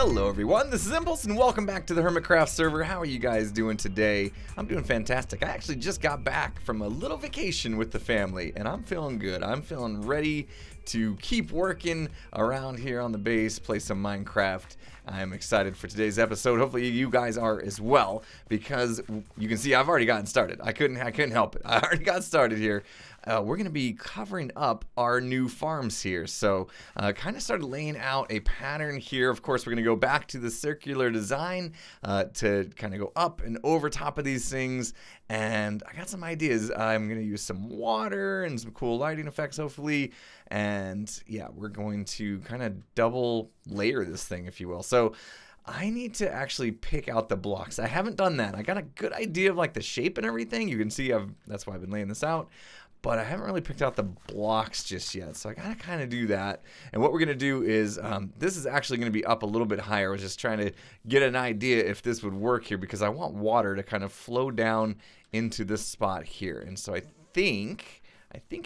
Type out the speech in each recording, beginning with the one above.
Hello everyone, this is Impulse and welcome back to the HermitCraft server. How are you guys doing today? I'm doing fantastic. I actually just got back from a little vacation with the family and I'm feeling good. I'm feeling ready to keep working around here on the base, play some Minecraft. I'm excited for today's episode. Hopefully you guys are as well, because you can see I've already gotten started. I couldn't help it. I already got started here. We're going to be covering up our new farms here. So kind of started laying out a pattern here. Of course, we're going to go back to the circular design to kind of go up and over top of these things. And I got some ideas. I'm going to use some water and some cool lighting effects, hopefully. And yeah, we're going to kind of double layer this thing, if you will. So I need to actually pick out the blocks. I haven't done that. I got a good idea of like the shape and everything. You can see that's why I've been laying this out. But I haven't really picked out the blocks just yet, so I gotta kind of do that. And what we're gonna do is, this is actually gonna be up a little bit higher. I was just trying to get an idea if this would work here, because I want water to kind of flow down into this spot here. And so I think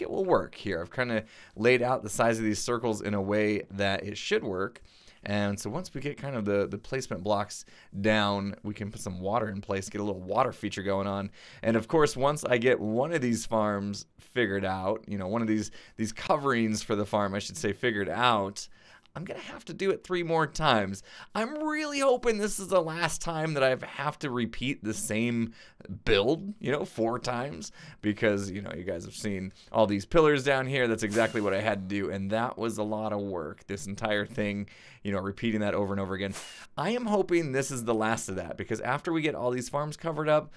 it will work here. I've kind of laid out the size of these circles in a way that it should work. And so once we get kind of the placement blocks down, we can put some water in place, get a little water feature going on. And of course, once I get one of these farms figured out, you know, one of these coverings for the farm, I should say, figured out, I'm going to have to do it 3 more times. I'm really hoping this is the last time that I have to repeat the same build, you know, 4 times. Because, you know, you guys have seen all these pillars down here. That's exactly what I had to do. And that was a lot of work, this entire thing, you know, repeating that over and over again. I am hoping this is the last of that, because after we get all these farms covered up,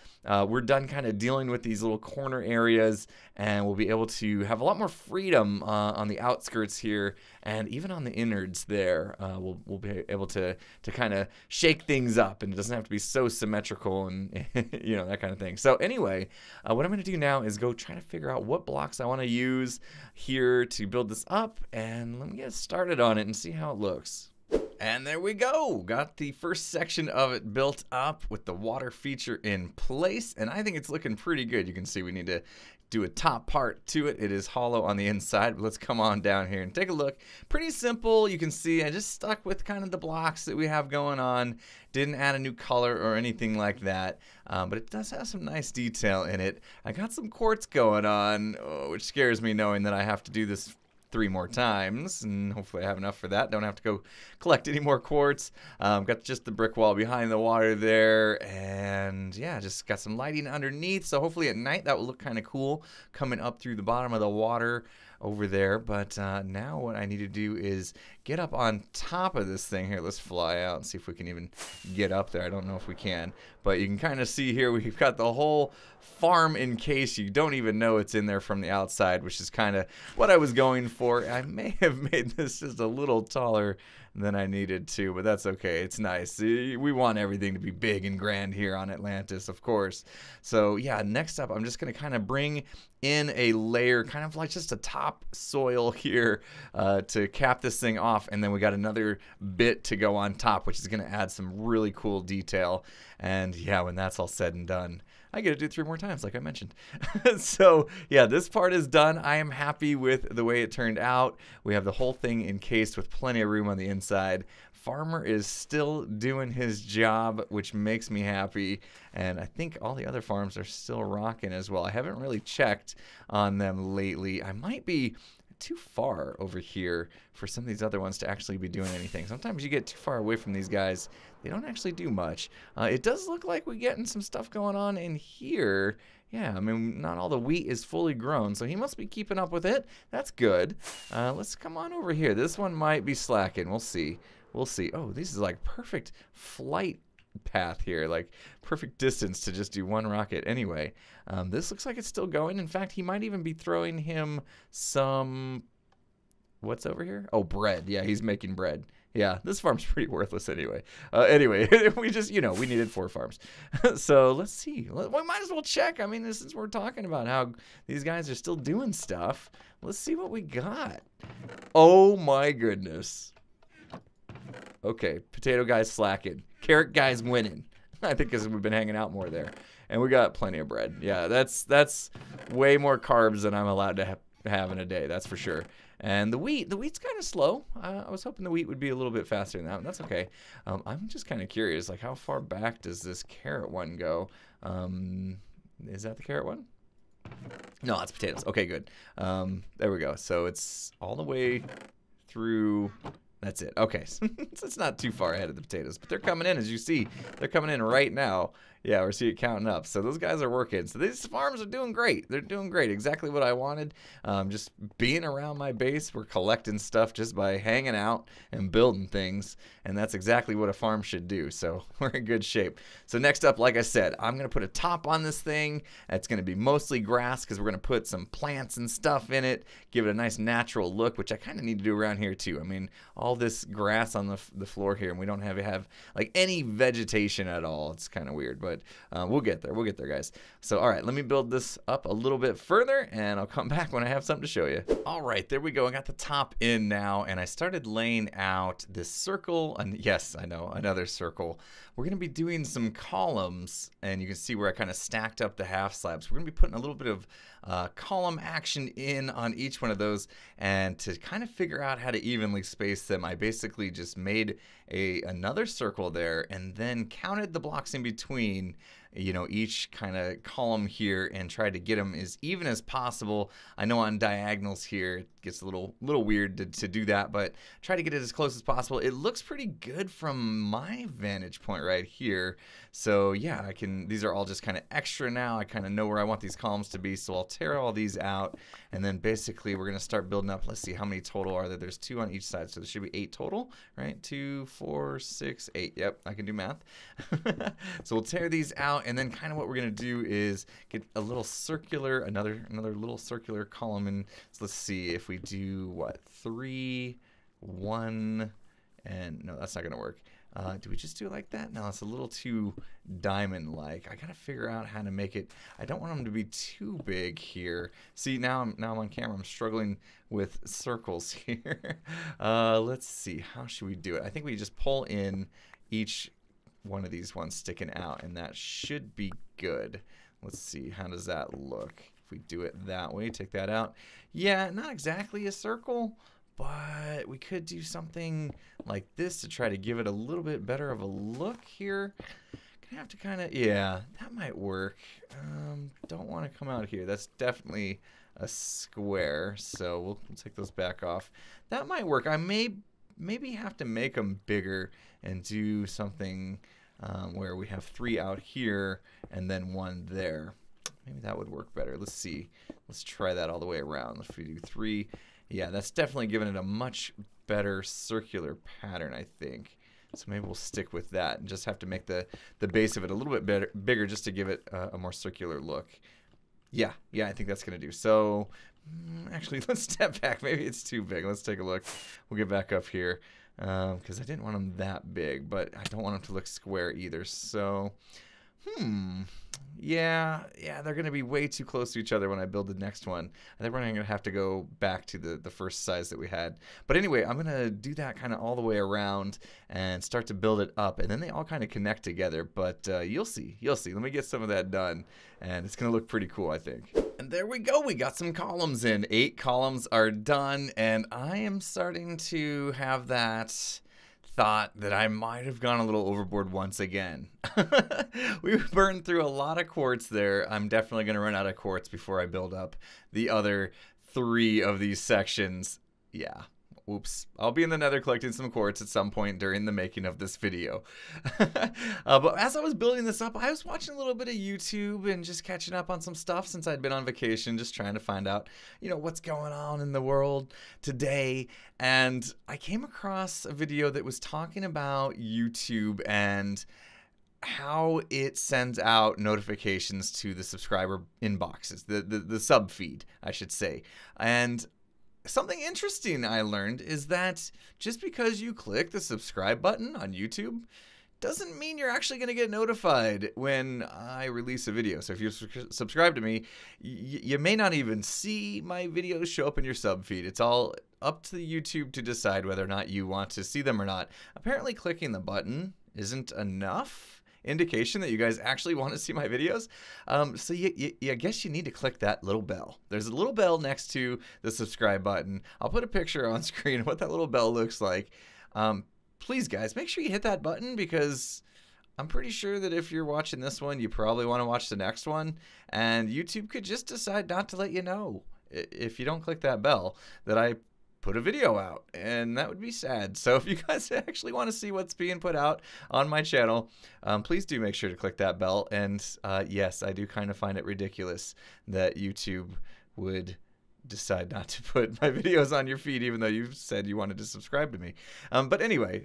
we're done kind of dealing with these little corner areas, and we'll be able to have a lot more freedom on the outskirts here, and even on the innards there. We'll be able to kind of shake things up, and it doesn't have to be so symmetrical and you know, that kind of thing. So anyway, what I'm going to do now is go try to figure out what blocks I want to use here to build this up, and let me get started on it and see how it looks. And there we go. Got the first section of it built up with the water feature in place, and I think it's looking pretty good. You can see we need to do a top part to it. It is hollow on the inside, but let's come on down here and take a look. Pretty simple. You can see I just stuck with kind of the blocks that we have going on. Didn't add a new color or anything like that, but it does have some nice detail in it. I got some quartz going on, which scares me knowing that I have to do this 3 more times, and hopefully I have enough for that. Don't have to go collect any more quartz. Got just the brick wall behind the water there, and yeah, just got some lighting underneath, so hopefully at night that will look kind of cool coming up through the bottom of the water over there. But now what I need to do is get up on top of this thing here. Let's fly out and see if we can even get up there. I don't know if we can, but you can kind of see here we've got the whole farm in case you don't even know it's in there from the outside, which is kind of what I was going for. I may have made this just a little taller than I needed to, but that's okay. It's nice. We want everything to be big and grand here on Atlantis, of course. So yeah, next up, I'm just going to kind of bring in a layer, kind of like just a top soil here to cap this thing off, and then we got another bit to go on top, which is going to add some really cool detail. And yeah, when that's all said and done, I get to do it 3 more times, like I mentioned. So yeah, this part is done. I am happy with the way it turned out. We have the whole thing encased with plenty of room on the inside. Farmer is still doing his job, which makes me happy. And I think all the other farms are still rocking as well. I haven't really checked on them lately. I might be too far over here for some of these other ones to actually be doing anything. Sometimes you get too far away from these guys, they don't actually do much. It does look like we're getting some stuff going on in here. Yeah, I mean, not all the wheat is fully grown, so he must be keeping up with it. That's good. Let's come on over here. This one might be slacking. We'll see. We'll see. Oh, this is like perfect flight path here, like perfect distance to just do 1 rocket. Anyway, this looks like it's still going. In fact, he might even be throwing him some, what's over here? Oh, bread. Yeah, he's making bread. Yeah, this farm's pretty worthless anyway. Anyway, we just, you know, we needed 4 farms. So let's see. We might as well check. I mean, since we're talking about how these guys are still doing stuff, let's see what we got. Oh my goodness. Okay, potato guy's slacking. Carrot guy's winning. I think because we've been hanging out more there. And we got plenty of bread. Yeah, that's way more carbs than I'm allowed to having a day, that's for sure. And the wheat's kind of slow. I was hoping the wheat would be a little bit faster than that. That's okay. I'm just kind of curious, like how far back does this carrot one go? Is that the carrot one? No, it's potatoes. Okay, good. There we go. So it's all the way through. That's it. Okay, so it's not too far ahead of the potatoes, but they're coming in, as you see. They're coming in right now. Yeah, we're seeing it counting up. So those guys are working. So these farms are doing great. They're doing great. Exactly what I wanted. Just being around my base. We're collecting stuff just by hanging out and building things. And that's exactly what a farm should do. So we're in good shape. So next up, like I said, I'm going to put a top on this thing. It's going to be mostly grass because we're going to put some plants and stuff in it. Give it a nice natural look, which I kind of need to do around here too. I mean, all this grass on the floor here, and we don't have like any vegetation at all. It's kind of weird, but we'll get there. We'll get there, guys. So, all right, let me build this up a little bit further, and I'll come back when I have something to show you. All right, there we go. I got the top in now, and I started laying out this circle. And yes, I know, another circle. We're going to be doing some columns, and you can see where I kind of stacked up the half slabs. We're going to be putting a little bit of column action in on each one of those, and to kind of figure out how to evenly space them, I basically just made another circle there and then counted the blocks in between, you know, each kind of column here, and tried to get them as even as possible. I know on diagonals here it gets a little weird to do that, but try to get it as close as possible. It looks pretty good from my vantage point right here. So yeah, these are all just kind of extra now. I kind of know where I want these columns to be, so I'll tear all these out, and then basically we're going to start building up. Let's see, how many total are there? There's 2 on each side, so there should be 8 total, right? 2, 4, 6, 8. Yep, I can do math. So we'll tear these out, and then kind of what we're going to do is get a little circular, another little circular column. And so let's see if we do what, 3, 1, and no, that's not going to work. Do we just do it like that? No, it's a little too diamond-like. I gotta figure out how to make it. I don't want them to be too big here. See, now I'm on camera. I'm struggling with circles here. Let's see. How should we do it? I think we just pull in each one of these ones sticking out, and that should be good. Let's see. How does that look? If we do it that way, take that out. Yeah, not exactly a circle, but we could do something like this to try to give it a little bit better of a look here. Gonna have to kind of, yeah, that might work. Don't want to come out here. That's definitely a square, so we'll take those back off. That might work. I maybe have to make them bigger and do something where we have 3 out here and then 1 there. Maybe that would work better. Let's see. Let's try that all the way around. If we do 3, yeah, that's definitely giving it a much better circular pattern, I think. So maybe we'll stick with that and just have to make the base of it a little bit bigger just to give it a more circular look. Yeah, I think that's going to do. So actually, let's step back. Maybe it's too big. Let's take a look. We'll get back up here because I didn't want them that big, but I don't want them to look square either. So, yeah, they're going to be way too close to each other when I build the next one. I think we're going to have to go back to the first size that we had. But anyway, I'm going to do that kind of all the way around and start to build it up. And then they all kind of connect together. But you'll see. Let me get some of that done. And it's going to look pretty cool, I think. And there we go. We got some columns in. 8 columns are done. And I am starting to have that thought that I might have gone a little overboard once again. We burned through a lot of quartz there. I'm definitely going to run out of quartz before I build up the other 3 of these sections. Yeah. Oops. I'll be in the nether collecting some quartz at some point during the making of this video. But as I was building this up, I was watching a little bit of YouTube and just catching up on some stuff since I'd been on vacation, just trying to find out, you know, what's going on in the world today. And I came across a video that was talking about YouTube and how it sends out notifications to the subscriber inboxes, the sub feed, I should say. And something interesting I learned is that just because you click the subscribe button on YouTube doesn't mean you're actually going to get notified when I release a video. So if you subscribe to me, you may not even see my videos show up in your sub feed. It's all up to YouTube to decide whether or not you want to see them or not. Apparently clicking the button isn't enough. indication that you guys actually want to see my videos. So I guess you need to click that little bell. There's a little bell next to the subscribe button. I'll put a picture on screen of what that little bell looks like. Please, guys, make sure you hit that button, because I'm pretty sure that if you're watching this one, you probably want to watch the next one, and YouTube could just decide not to let you know if you don't click that bell that I put a video out, and that would be sad. So if you guys actually want to see what's being put out on my channel, please do make sure to click that bell. And yes, I do kind of find it ridiculous that YouTube would decide not to put my videos on your feed, even though you said you wanted to subscribe to me. But anyway,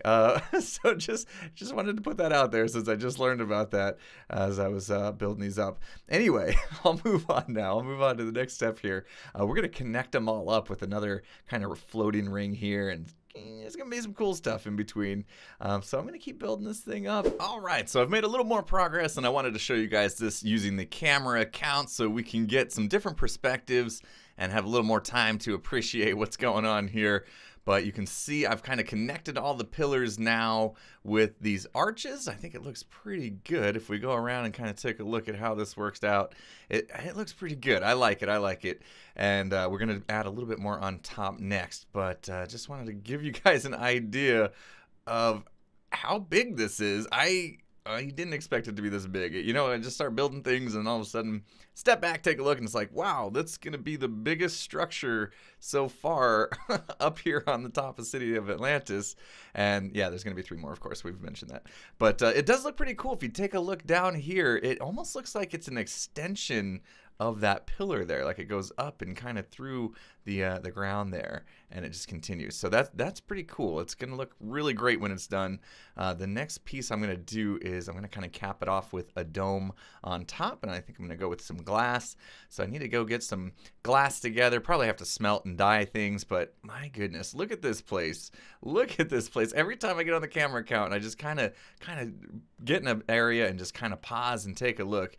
so just wanted to put that out there, since I just learned about that as I was building these up. Anyway, I'll move on now. I'll move on to the next step here. We're going to connect them all up with another kind of floating ring here, and there's going to be some cool stuff in between. So I'm going to keep building this thing up. All right, so I've made a little more progress, and I wanted to show you guys this using the camera account so we can get some different perspectives and have a little more time to appreciate what's going on here. But you can see I've kind of connected all the pillars now with these arches. I think it looks pretty good. If we go around and kind of take a look at how this works out, it looks pretty good. I like it. I like it. And we're going to add a little bit more on top next. But just wanted to give you guys an idea of how big this is. I didn't expect it to be this big. You know, I just start building things, and all of a sudden step back, take a look, and it's like, wow, that's going to be the biggest structure so far up here on the top of the city of Atlantis. And yeah, there's going to be 3 more, of course. We've mentioned that. But it does look pretty cool. If you take a look down here, it almost looks like it's an extension of that pillar there, like it goes up and kind of through the ground there, and it just continues. So that's pretty cool. It's gonna look really great when it's done. The next piece I'm gonna do is I'm gonna kind of cap it off with a dome on top, and I think I'm gonna go with some glass. So I need to go get some glass together. Probably have to smelt and dye things, but my goodness, look at this place. Look at this place. Every time I get on the camera account, I just kind of get in an area and just kind of pause and take a look.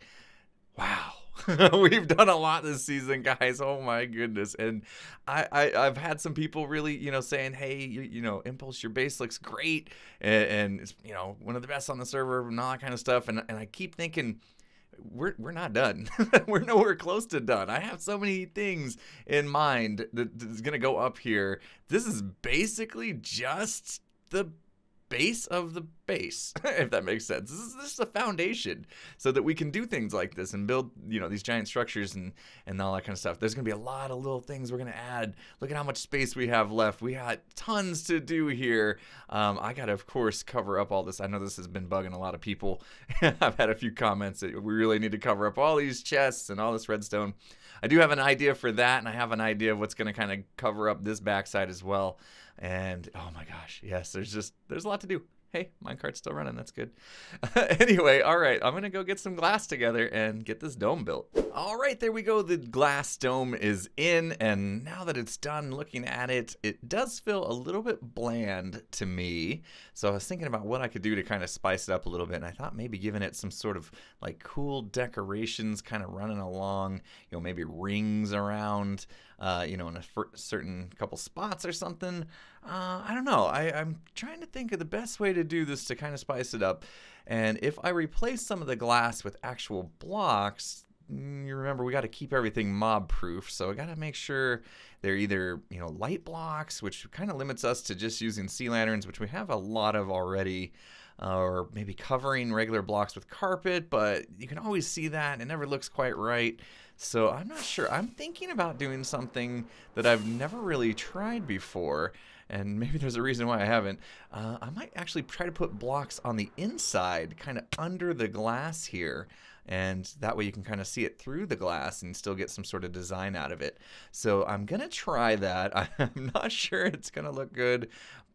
Wow. We've done a lot this season, guys. Oh my goodness. And I've had some people really, you know, saying, hey, you know, Impulse, your base looks great, and it's, you know, one of the best on the server and all that kind of stuff. And I keep thinking, we're not done. We're nowhere close to done. I have so many things in mind that's gonna go up here. This is basically just the base of the base, if that makes sense. This is the foundation so that we can do things like this and build, you know, these giant structures and all that kind of stuff. There's gonna be a lot of little things we're gonna add. Look at how much space we have left. We got tons to do here. I gotta, of course, cover up all this. I know this has been bugging a lot of people. I've had a few comments that we really need to cover up all these chests and all this redstone. I do have an idea for that, and I have an idea of what's gonna kind of cover up this backside as well. And oh my gosh, yes, there's a lot to do. Hey, minecart's still running, that's good. Anyway, all right, I'm gonna go get some glass together and get this dome built. All right, there we go. The glass dome is in, and now that it's done, looking at it, it does feel a little bit bland to me. So I was thinking about what I could do to kind of spice it up a little bit, and I thought maybe giving it some sort of like cool decorations kind of running along, you know, maybe rings around, you know, in a certain couple spots or something. I don't know. I'm trying to think of the best way to do this to kind of spice it up. And if I replace some of the glass with actual blocks, you remember we got to keep everything mob proof. So I got to make sure they're either, you know, light blocks, which kind of limits us to just using sea lanterns, which we have a lot of already. Or maybe covering regular blocks with carpet, but you can always see that and it never looks quite right. So I'm not sure. I'm thinking about doing something that I've never really tried before, and maybe there's a reason why I haven't. I might actually try to put blocks on the inside, kind of under the glass here, and that way you can kind of see it through the glass and still get some sort of design out of it. So I'm gonna try that. I'm not sure it's gonna look good,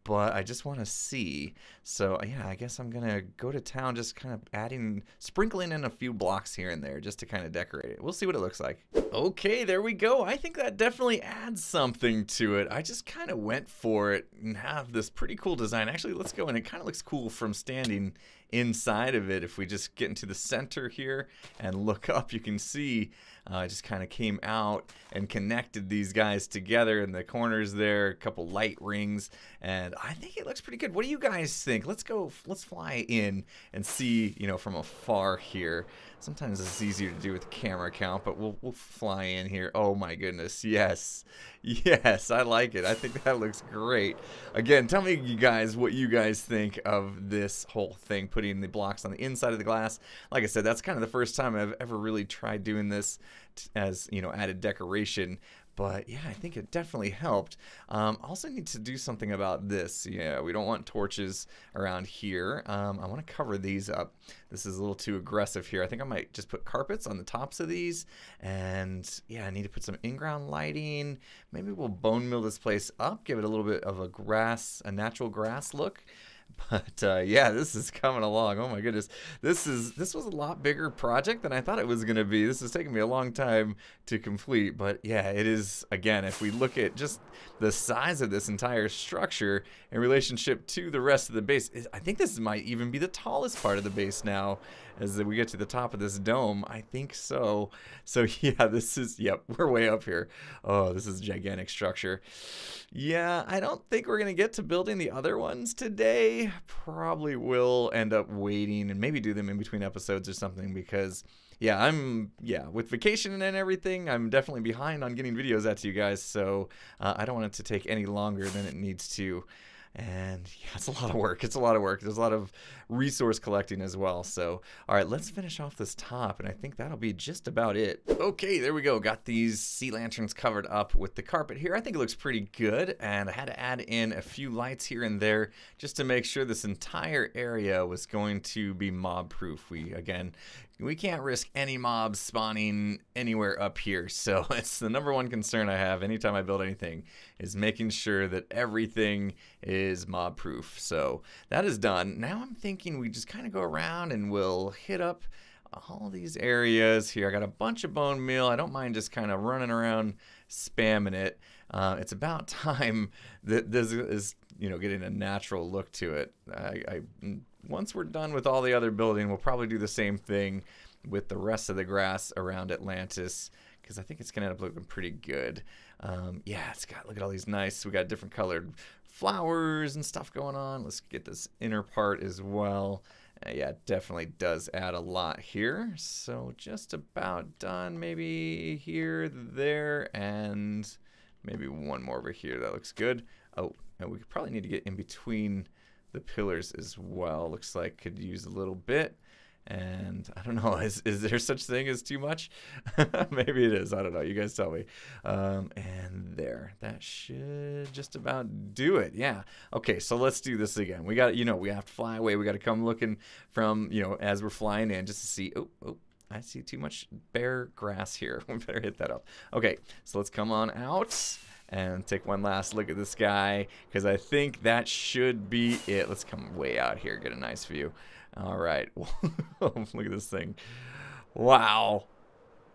but I just want to see. So yeah, I guess I'm gonna go to town, just kind of sprinkling in a few blocks here and there just to kind of decorate it. We'll see what it looks like. Okay, there we go. I think that definitely adds something to it. I just kind of went for it and have this pretty cool design. Actually, let's go in. It kind of looks cool from standing inside of it. If we just get into the center here and look up, you can see Just kind of came out and connected these guys together in the corners there, a couple light rings, and I think it looks pretty good. What do you guys think? Let's fly in and see, you know, from afar here. Sometimes it's easier to do with camera count, but we'll fly in here. Oh my goodness, yes. Yes, I like it. I think that looks great. Again, tell me, you guys, what you guys think of this whole thing, putting the blocks on the inside of the glass. Like I said, that's kind of the first time I've ever really tried doing this as, you know, added decoration. But yeah, I think it definitely helped. Also need to do something about this. Yeah, we don't want torches around here. I want to cover these up. This is a little too aggressive here. I think I might just put carpets on the tops of these. And yeah, I need to put some in-ground lighting. Maybe we'll bone mill this place up, give it a little bit of a natural grass look. But yeah, this is coming along. Oh my goodness, this was a lot bigger project than I thought it was going to be. This is taking me a long time to complete, but yeah, it is. Again, if we look at just the size of this entire structure in relationship to the rest of the base, I think this might even be the tallest part of the base now. As we get to the top of this dome, I think so. So yeah, this is, yep, we're way up here. Oh, this is a gigantic structure. Yeah, I don't think we're gonna get to building the other ones today. Probably will end up waiting and maybe do them in between episodes or something, because yeah, with vacation and everything, I'm definitely behind on getting videos out to you guys, so I don't want it to take any longer than it needs to. And yeah, it's a lot of work. It's a lot of work. There's a lot of resource collecting as well. So, all right, let's finish off this top, and I think that'll be just about it. Okay, there we go. Got these sea lanterns covered up with the carpet here. I think it looks pretty good, and I had to add in a few lights here and there just to make sure this entire area was going to be mob-proof. We can't risk any mobs spawning anywhere up here, so it's the #1 concern I have anytime I build anything, is making sure that everything is mob proof. So that is done. Now I'm thinking we just kind of go around and we'll hit up all these areas here. I got a bunch of bone meal. I don't mind just kind of running around spamming it. It's about time that this is, you know, getting a natural look to it. Once we're done with all the other building, we'll probably do the same thing with the rest of the grass around Atlantis, because I think it's gonna end up looking pretty good. Yeah, look at all these nice, we got different colored flowers and stuff going on. Let's get this inner part as well. Yeah, it definitely does add a lot here. So just about done, maybe here, there, and maybe one more over here. That looks good. Oh, and we probably need to get in between the pillars as well. Looks like could use a little bit. And I don't know, is there such thing as too much? Maybe it is. I don't know. You guys tell me. And there, that should just about do it. Yeah. Okay, so let's do this again. We got, you know, we have to fly away. We got to come looking from, you know, as we're flying in just to see. Oh, I see too much bare grass here. We better hit that up. Okay, so let's come on out and take one last look at this guy, because I think that should be it. Let's come way out here, get a nice view. All right. Look at this thing. Wow.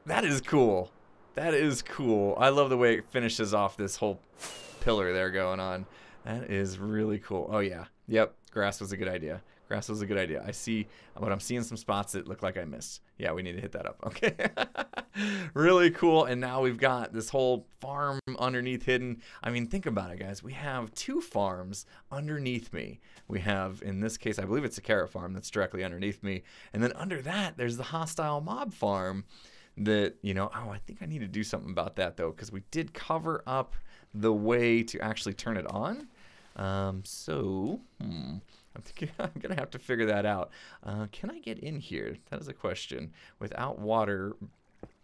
That is cool. That is cool. I love the way it finishes off this whole pillar there going on. That is really cool. Oh, yeah. Yep. Grass was a good idea. Grass was a good idea. I'm seeing some spots that look like I missed. Yeah, we need to hit that up. Okay. Really cool. And now we've got this whole farm underneath hidden. I mean, think about it, guys. We have 2 farms underneath me. We have, in this case, I believe it's a carrot farm that's directly underneath me. And then under that, there's the hostile mob farm that, you know, oh, I think I need to do something about that, though, because we did cover up the way to actually turn it on. I'm thinking I'm gonna have to figure that out. Can I get in here? That is a question. Without water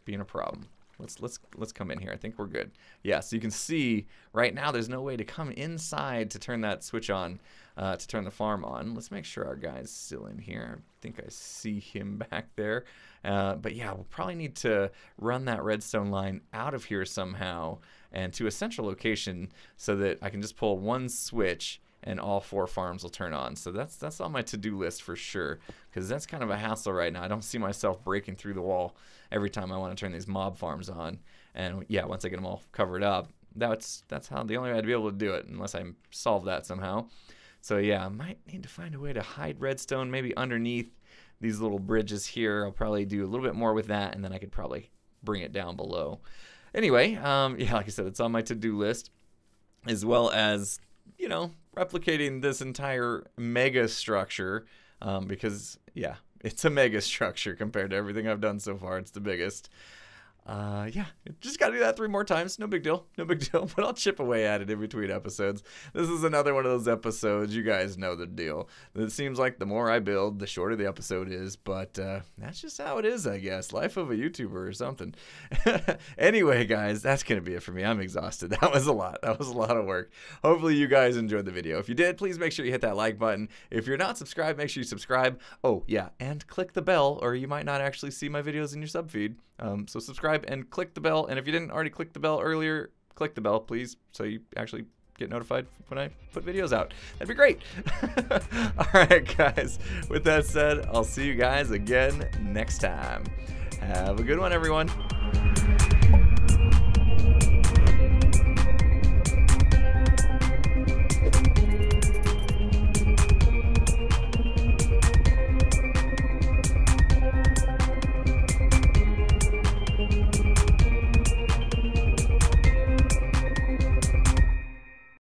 being a problem. Let's come in here. I think we're good. Yeah, so you can see right now there's no way to come inside to turn that switch on, to turn the farm on. Let's make sure our guy's still in here. I think I see him back there. But yeah, we'll probably need to run that redstone line out of here somehow and to a central location so that I can just pull one switch and all 4 farms will turn on. So that's on my to-do list for sure, because that's kind of a hassle right now. I don't see myself breaking through the wall every time I want to turn these mob farms on. And yeah, once I get them all covered up, that's how the only way I'd be able to do it, unless I solve that somehow. So yeah, I might need to find a way to hide redstone maybe underneath these little bridges here. I'll probably do a little bit more with that, and then I could probably bring it down below. Anyway, yeah, like I said, it's on my to-do list, as well as, you know, replicating this entire mega structure, because, yeah, it's a mega structure compared to everything I've done so far. It's the biggest. Yeah, just gotta do that 3 more times. No big deal, no big deal, but I'll chip away at it in between episodes. This is another one of those episodes, you guys know the deal. It seems like the more I build, the shorter the episode is, but that's just how it is, I guess. Life of a YouTuber or something. Anyway, guys, that's gonna be it for me. I'm exhausted. That was a lot. That was a lot of work. Hopefully you guys enjoyed the video. If you did, please make sure you hit that like button. If you're not subscribed, make sure you subscribe. Oh, yeah, and click the bell, or you might not actually see my videos in your sub feed. So subscribe and click the bell, and if you didn't already click the bell earlier, click the bell, please, so you actually get notified when I put videos out. That'd be great. Alright, guys, with that said, I'll see you guys again next time. Have a good one, everyone.